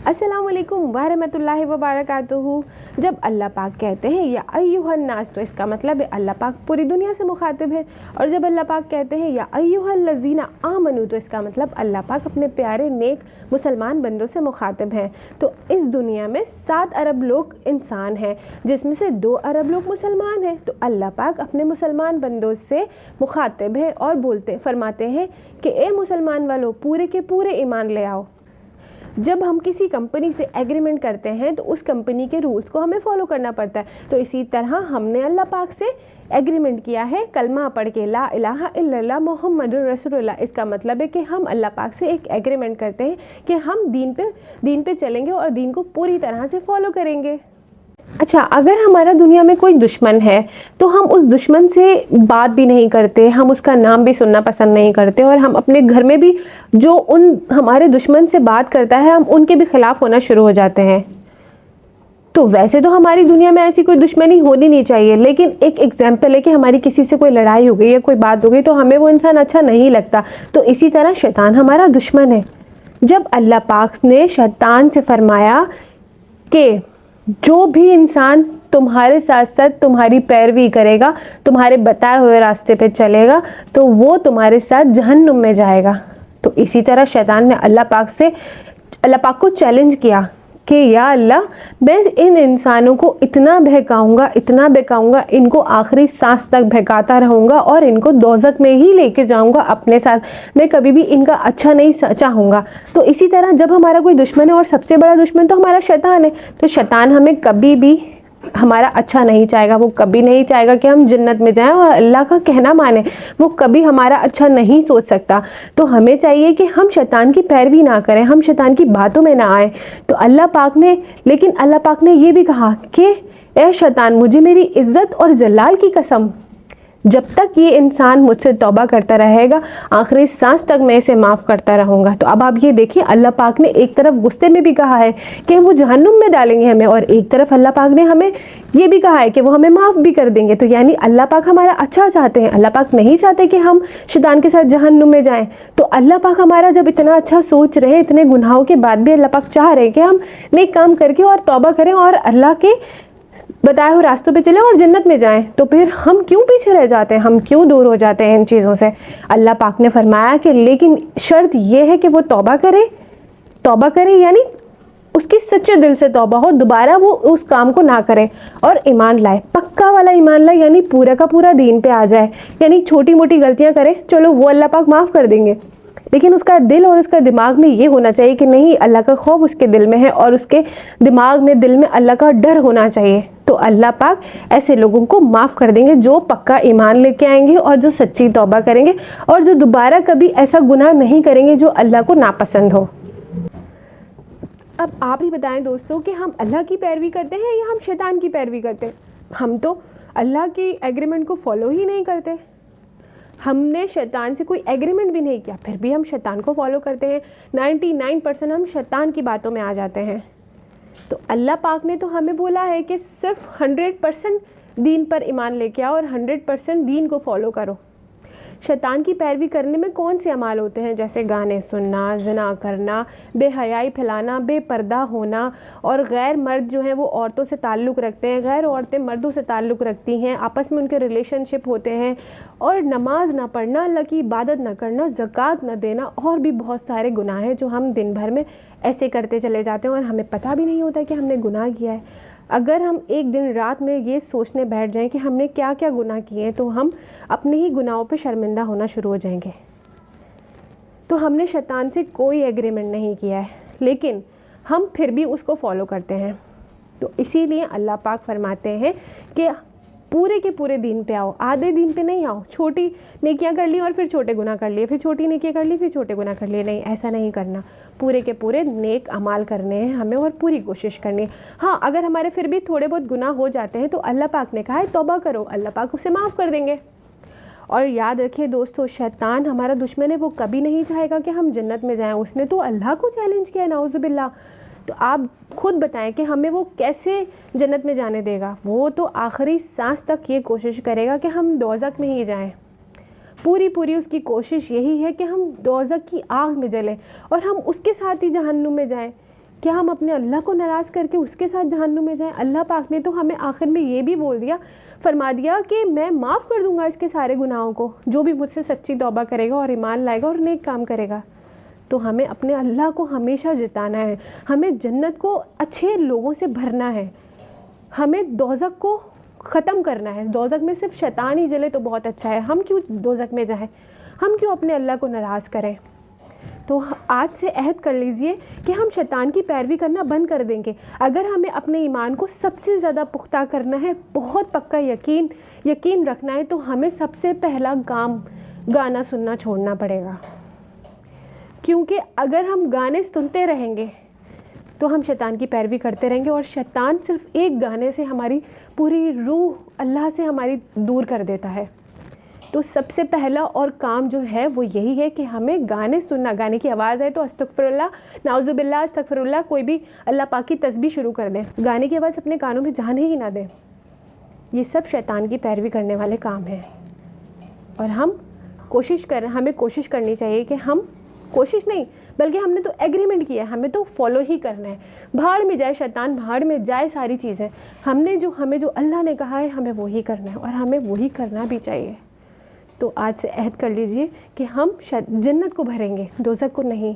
अस्सलाम वालेकुम वरहमतुल्लाहि वबरकातुहू। जब अल्लाह पाक कहते हैं या अय्युहन नास, तो इसका मतलब है अल्लाह पाक पूरी दुनिया से मुखातिब है। और जब अल्लाह पाक कहते हैं या अय्युहल लज़ीना आमनू, तो इसका मतलब अल्लाह पाक अपने प्यारे नेक मुसलमान बंदों से मुखातिब हैं। तो इस दुनिया में 7 अरब लोग इंसान हैं, जिसमें से 2 अरब लोग मुसलमान हैं। तो अल्लाह पाक अपने मुसलमान बंदों से मुखातिब है और फरमाते हैं कि ए मुसलमान वालों, पूरे के पूरे ईमान ले आओ। जब हम किसी कंपनी से एग्रीमेंट करते हैं तो उस कंपनी के रूल्स को हमें फॉलो करना पड़ता है। तो इसी तरह हमने अल्लाह पाक से एग्रीमेंट किया है कलमा पढ़ के, ला इलाहा इल्लल्लाह मुहम्मदुर रसूलुल्लाह। इसका मतलब है कि हम अल्लाह पाक से एक एग्रीमेंट करते हैं कि हम दीन पे चलेंगे और दीन को पूरी तरह से फॉलो करेंगे। अच्छा, अगर हमारा दुनिया में कोई दुश्मन है तो हम उस दुश्मन से बात भी नहीं करते, हम उसका नाम भी सुनना पसंद नहीं करते, और हम अपने घर में भी जो हमारे दुश्मन से बात करता है, हम उनके भी खिलाफ होना शुरू हो जाते हैं। तो वैसे तो हमारी दुनिया में ऐसी कोई दुश्मनी होनी नहीं चाहिए, लेकिन एक एग्जाम्पल है कि हमारी किसी से कोई लड़ाई हो गई या कोई बात हो गई तो हमें वो इंसान अच्छा नहीं लगता। तो इसी तरह शैतान हमारा दुश्मन है। जब अल्लाह पाक ने शैतान से फरमाया कि जो भी इंसान तुम्हारे साथ साथ तुम्हारी पैरवी करेगा, तुम्हारे बताए हुए रास्ते पे चलेगा, तो वो तुम्हारे साथ जहन्नुम में जाएगा। तो इसी तरह शैतान ने अल्लाह पाक को चैलेंज किया कि या अल्लाह, मैं इन इंसानों को इतना बहकाऊंगा, इनको आखिरी सांस तक बहकाता रहूँगा और इनको दोज़ख में ही लेके जाऊँगा अपने साथ। मैं कभी भी इनका अच्छा नहीं चाहूँगा। तो इसी तरह जब हमारा कोई दुश्मन है, और सबसे बड़ा दुश्मन तो हमारा शैतान है, तो शैतान हमें कभी भी हमारा अच्छा नहीं चाहेगा। वो कभी नहीं चाहेगा कि हम जन्नत में जाएं और अल्लाह का कहना माने। वो कभी हमारा अच्छा नहीं सोच सकता। तो हमें चाहिए कि हम शैतान की पैरवी ना करें, हम शैतान की बातों में ना आए। तो अल्लाह पाक ने ये भी कहा कि ए शैतान, मुझे मेरी इज्जत और जलाल की कसम, जब तक ये इंसान मुझसे तौबा करता रहेगा, आखिरी सांस तक मैं इसे माफ़ करता रहूँगा। तो अब आप ये देखिए, अल्लाह पाक ने एक तरफ गुस्से में भी कहा है कि वो जहन्नुम में डालेंगे हमें, और एक तरफ अल्लाह पाक ने हमें ये भी कहा है कि वो हमें माफ़ भी कर देंगे। तो यानी अल्लाह पाक हमारा अच्छा चाहते हैं। अल्लाह पाक नहीं चाहते कि हम शैतान के साथ जहन्नुम में जाएँ। तो अल्लाह पाक हमारा जब इतना अच्छा सोच रहे हैं, इतने गुनाहों के बाद भी अल्लाह पाक चाह रहे हैं कि हम नेक काम करके और तौबा करें और अल्लाह के बताए हुए रास्तों पे चलें और जन्नत में जाएं, तो फिर हम क्यों पीछे रह जाते हैं, हम क्यों दूर हो जाते हैं इन चीज़ों से। अल्लाह पाक ने फरमाया कि लेकिन शर्त यह है कि वो तौबा करे, यानी उसकी सच्चे दिल से तौबा हो, दोबारा वो उस काम को ना करे, और ईमान लाए, पक्का वाला ईमान लाए, यानी पूरा का पूरा दीन पे आ जाए। यानी छोटी मोटी गलतियां करे, चलो वो अल्लाह पाक माफ़ कर देंगे, लेकिन उसका दिल और उसका दिमाग में ये होना चाहिए कि नहीं, अल्लाह का खौफ उसके दिल में है और उसके दिमाग में, दिल में अल्लाह का डर होना चाहिए। तो अल्लाह पाक ऐसे लोगों को माफ़ कर देंगे जो पक्का ईमान लेके आएंगे और जो सच्ची तौबा करेंगे और जो दोबारा कभी ऐसा गुनाह नहीं करेंगे जो अल्लाह को नापसंद हो। अब आप ही बताएं दोस्तों कि हम अल्लाह की पैरवी करते हैं या हम शैतान की पैरवी करते हैं। हम तो अल्लाह की एग्रीमेंट को फॉलो ही नहीं करते। हमने शैतान से कोई एग्रीमेंट भी नहीं किया, फिर भी हम शैतान को फॉलो करते हैं। 99% हम शैतान की बातों में आ जाते हैं। तो अल्लाह पाक ने तो हमें बोला है कि सिर्फ 100% दीन पर ईमान लेके आओ और 100% दीन को फॉलो करो। शैतान की पैरवी करने में कौन से अमाल होते हैं, जैसे गाने सुनना, ज़िना करना, बेहयाई फैलाना, बेपर्दा होना, और गैर मर्द जो हैं वो औरतों से ताल्लुक़ रखते हैं, गैर औरतें मर्दों से ताल्लुक़ रखती हैं, आपस में उनके रिलेशनशिप होते हैं, और नमाज ना पढ़ना, अल्लाह की इबादत ना करना, ज़कात ना देना, और भी बहुत सारे गुनाह हैं जो हम दिन भर में ऐसे करते चले जाते हैं और हमें पता भी नहीं होता कि हमने गुनाह किया है। अगर हम एक दिन रात में ये सोचने बैठ जाएं कि हमने क्या क्या गुनाह किए हैं, तो हम अपने ही गुनाहों पे शर्मिंदा होना शुरू हो जाएंगे। तो हमने शैतान से कोई एग्रीमेंट नहीं किया है, लेकिन हम फिर भी उसको फॉलो करते हैं। तो इसीलिए अल्लाह पाक फरमाते हैं कि पूरे के पूरे दीन पे आओ, आधे दीन पे नहीं आओ। छोटी नेकियां कर ली और फिर छोटे गुनाह कर लिए, फिर छोटी नेकियां कर ली फिर छोटे गुनाह कर लिए, नहीं, ऐसा नहीं करना। पूरे के पूरे नेक अमाल करने हैं हमें और पूरी कोशिश करनी है। हाँ, अगर हमारे फिर भी थोड़े बहुत गुनाह हो जाते हैं तो अल्लाह पाक ने कहा है तौबा करो, अल्लाह पाक उसे माफ़ कर देंगे। और याद रखिए दोस्तों, शैतान हमारा दुश्मन है, वो कभी नहीं चाहेगा कि हम जन्नत में जाएं। उसने तो अल्लाह को चैलेंज किया, नाउज़ुबिल्लाह। तो आप खुद बताएं कि हमें वो कैसे जन्नत में जाने देगा। वो तो आखिरी सांस तक ये कोशिश करेगा कि हम दोज़ख में ही जाएं। पूरी उसकी कोशिश यही है कि हम दोज़ख की आग में जलें और हम उसके साथ ही जहन्नुम में जाएं। क्या हम अपने अल्लाह को नाराज़ करके उसके साथ जहन्नुम में जाएं? अल्लाह पाक ने तो हमें आखिर में ये भी बोल दिया, फरमा दिया कि मैं माफ़ कर दूंगा इसके सारे गुनाहों को, जो भी मुझसे सच्ची तौबा करेगा और ईमान लाएगा और नेक काम करेगा। तो हमें अपने अल्लाह को हमेशा जिताना है, हमें जन्नत को अच्छे लोगों से भरना है, हमें दोज़ख को ख़त्म करना है। दोज़ख में सिर्फ शैतान ही जले तो बहुत अच्छा है, हम क्यों दोज़ख में जाएं, हम क्यों अपने अल्लाह को नाराज़ करें। तो आज से अहद कर लीजिए कि हम शैतान की पैरवी करना बंद कर देंगे। अगर हमें अपने ईमान को सबसे ज़्यादा पुख्ता करना है, बहुत पक्का यकीन रखना है, तो हमें सबसे पहला काम गाना सुनना छोड़ना पड़ेगा। क्योंकि अगर हम गाने सुनते रहेंगे तो हम शैतान की पैरवी करते रहेंगे, और शैतान सिर्फ एक गाने से हमारी पूरी रूह अल्लाह से हमारी दूर कर देता है। तो सबसे पहला और काम जो है वो यही है कि हमें गाने सुनना, गाने की आवाज़ आए तो अस्तगफिरुल्लाह, नाउज़ुबिल्लाह, अस्तगफिरुल्लाह, कोई भी अल्लाह पाक की तस्बीह शुरू कर दें, गाने की आवाज़ अपने कानों में जाने ही ना दें। ये सब शैतान की पैरवी करने वाले काम हैं। और हमें कोशिश करनी चाहिए कि हम कोशिश नहीं बल्कि हमने तो एग्रीमेंट किया है, हमें तो फॉलो ही करना है। भाड़ में जाए शैतान, भाड़ में जाए सारी चीज़ें, हमें जो अल्लाह ने कहा है हमें वही करना है, और हमें वही करना भी चाहिए। तो आज से अहद कर लीजिए कि हम जन्नत को भरेंगे, दोज़ख को नहीं।